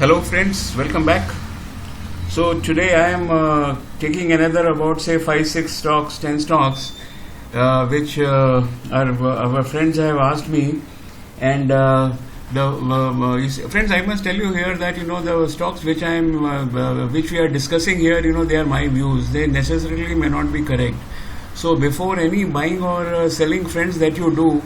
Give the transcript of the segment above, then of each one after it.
Hello friends, welcome back. So today I am taking another about say 5-6 stocks, 10 stocks which our friends have asked me, and friends, I must tell you here that the stocks which I am which we are discussing here, they are my views. They necessarily may not be correct. So before any buying or selling, friends, that you do,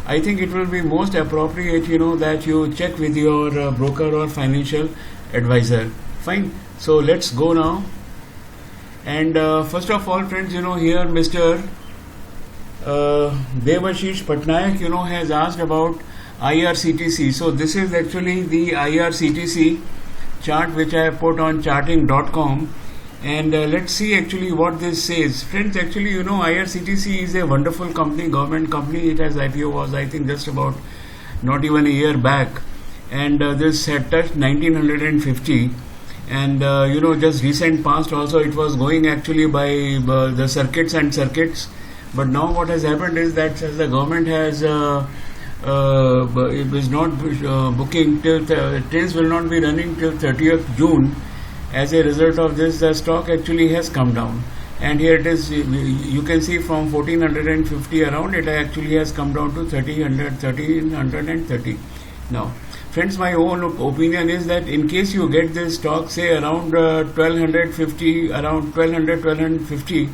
I think it will be most appropriate, that you check with your broker or financial advisor. Fine. So let's go now. And first of all, friends, here Mr. Devashish Patnaik, has asked about IRCTC. So this is actually the IRCTC chart which I have put on charting.com. And let's see actually what this says. Friends, actually, IRCTC is a wonderful company, government company. It has IPO was, I think, just about not even a year back. And this had touched 1950. And, just recent past also, it was going actually by the circuits and circuits. But now what has happened is that as the government has, it is not booking till, trains will not be running till 30th June. As a result of this, the stock actually has come down, and here it is. You can see from 1450 around, it actually has come down to 1330. Now, friends, my own opinion is that in case you get this stock, say around 1250, around 1250,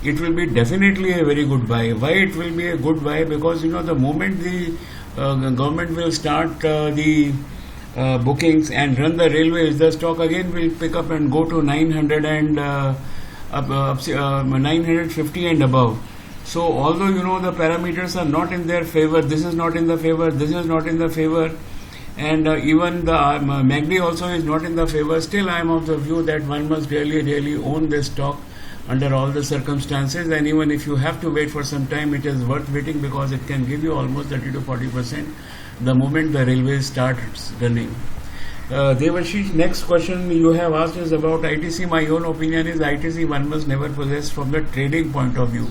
it will be definitely a very good buy. Why it will be a good buy? Because the moment the government will start the bookings and run the railways, the stock again will pick up and go to 900 and 950 and above. So although the parameters are not in their favor, this is not in the favor, this is not in the favor, and even the MACD also is not in the favor, still I am of the view that one must really own this stock under all the circumstances. And even if you have to wait for some time, it is worth waiting because it can give you almost 30 to 40% the moment the railway starts running. Devashish, next question you have asked is about ITC. My own opinion is ITC one must never possess from the trading point of view.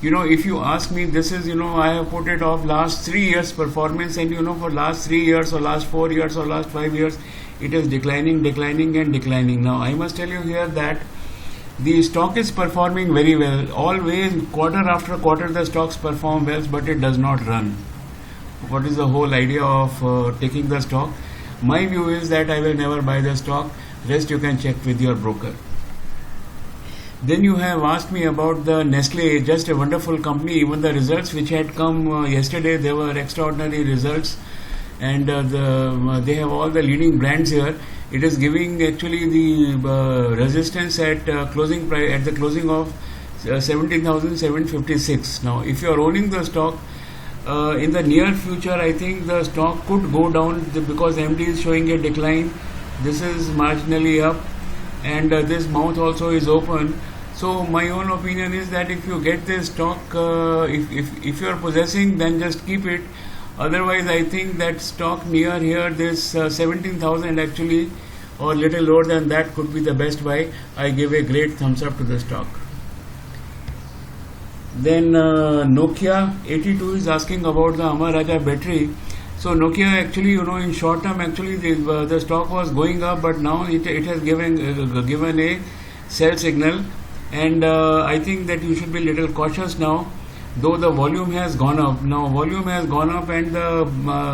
If you ask me, this is, I have put it off last 3 years performance, and for last 3 years or last 4 years or last 5 years, it is declining. Now, I must tell you here that the stock is performing very well. Always, quarter after quarter, the stocks perform well, but it does not run. What is the whole idea of taking the stock? My view is that I will never buy the stock. Rest you can check with your broker. Then you have asked me about the Nestle, just a wonderful company. Even the results which had come yesterday, they were extraordinary results, and they have all the leading brands here. It is giving actually the resistance at closing price at the closing of 17,756. Now, if you are owning the stock, in the near future, I think the stock could go down because MD is showing a decline. This is marginally up, and this mouth also is open. So my own opinion is that if you get this stock, if you are possessing, then just keep it. Otherwise, I think that stock near here, this 17,000 actually, or little lower than that, could be the best buy. I give a great thumbs up to the stock. Then Nokia 82 is asking about the Amara Raja battery. So Nokia actually, in short term, actually the stock was going up, but now it has given a sell signal, and I think that you should be a little cautious now. Though the volume has gone up, and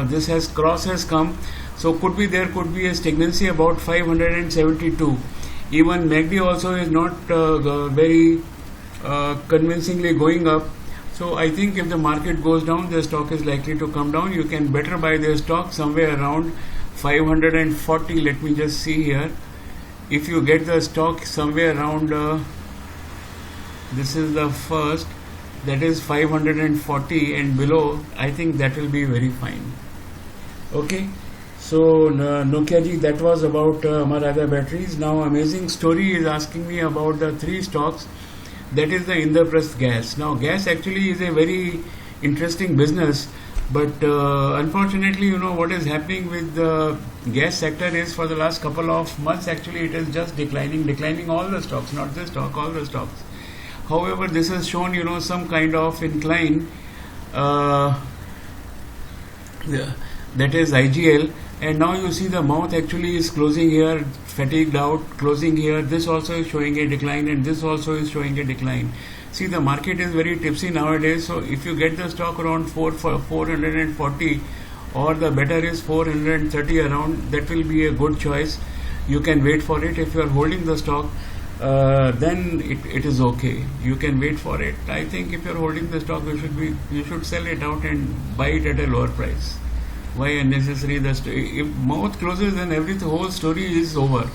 this cross has come, so there could be a stagnancy about 572. Even MACD also is not very convincingly going up. So I think if the market goes down, the stock is likely to come down. You can better buy the stock somewhere around 540. Let me just see here. If you get the stock somewhere around, this is the first, that is 540 and below, I think that will be very fine. Okay. So Nokia ji, that was about Amara Raja batteries. Now Amazing Story is asking me about the 3 stocks. That is the Indraprasth Gas. Now, gas actually is a very interesting business, but unfortunately, what is happening with the gas sector is for the last couple of months, actually, it is just declining all the stocks, not this stock, all the stocks. However, this has shown, some kind of incline, that is IGL. and now you see the mouth actually is closing here, fatigued out, closing here. This also is showing a decline, and this also is showing a decline. See, the market is very tipsy nowadays, so if you get the stock around 440, or the better is 430 around, that will be a good choice. You can wait for it. If you are holding the stock, then it is okay. You can wait for it. I think if you are holding the stock, you should sell it out and buy it at a lower price. Why unnecessary? If mouth closes, then everything, whole story is over.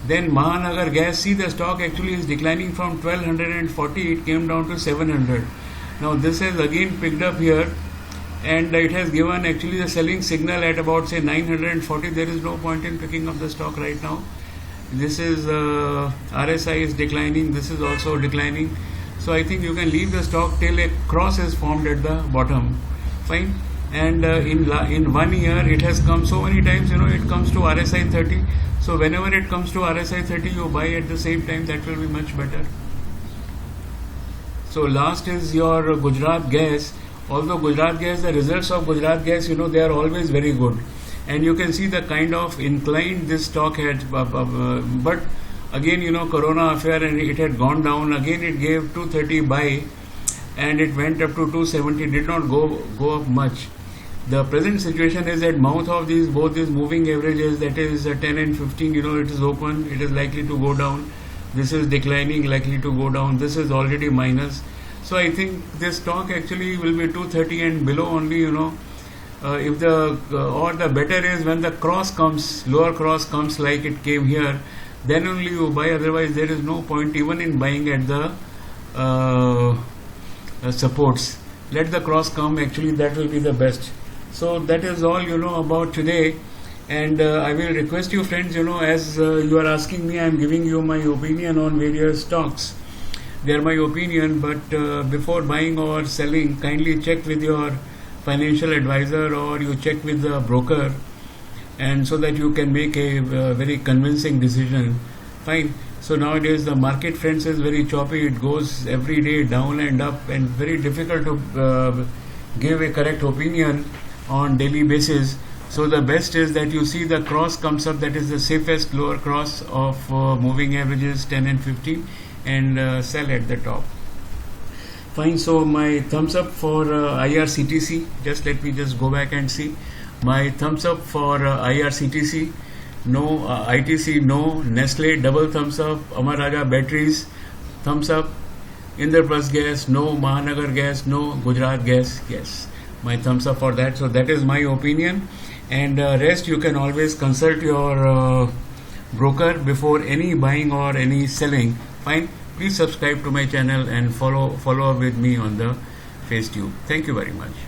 Then Mahanagar Gas, see, the stock actually is declining from 1240, it came down to 700. Now this has again picked up here, and it has given actually the selling signal at about say 940. There is no point in picking up the stock right now. This is RSI is declining, this is also declining. So I think you can leave the stock till a cross is formed at the bottom. Fine. And in 1 year it has come so many times, it comes to RSI 30. So whenever it comes to RSI 30, you buy at the same time. That will be much better. So last is your Gujarat Gas. Although Gujarat Gas, the results of Gujarat Gas, they are always very good. And you can see the kind of incline this stock had. But again, Corona affair, and it had gone down. Again, it gave 230 buy, and it went up to 270. Did not go up much. The present situation is at mouth of both these moving averages, that is 10 and 15, it is open, it is likely to go down. This is declining, likely to go down. This is already minus. So I think this stock actually will be 230 and below only, if or the better is when the cross comes, lower cross comes like it came here, then only you buy. Otherwise there is no point even in buying at the supports. Let the cross come, actually that will be the best. So that is all about today, and I will request you friends, as you are asking me, I am giving you my opinion on various stocks. They are my opinion, but before buying or selling, kindly check with your financial advisor, or you check with the broker, and so that you can make a very convincing decision. Fine. So nowadays the market, friends, is very choppy. It goes every day down and up, and very difficult to give a correct opinion on daily basis. So the best is that you see the cross comes up, that is the safest lower cross of moving averages 10 and 15, and sell at the top. Fine. So my thumbs up for IRCTC. Let me go back and see. My thumbs up for IRCTC. No. ITC, no. Nestle, double thumbs up. Amar Raja Batteries, thumbs up. Indraprasth Gas, no. Mahanagar Gas, no. Gujarat Gas, yes. My thumbs up for that. So that is my opinion, and rest you can always consult your broker before any buying or any selling. Fine. Please subscribe to my channel and follow up with me on the FaceTube. Thank you very much.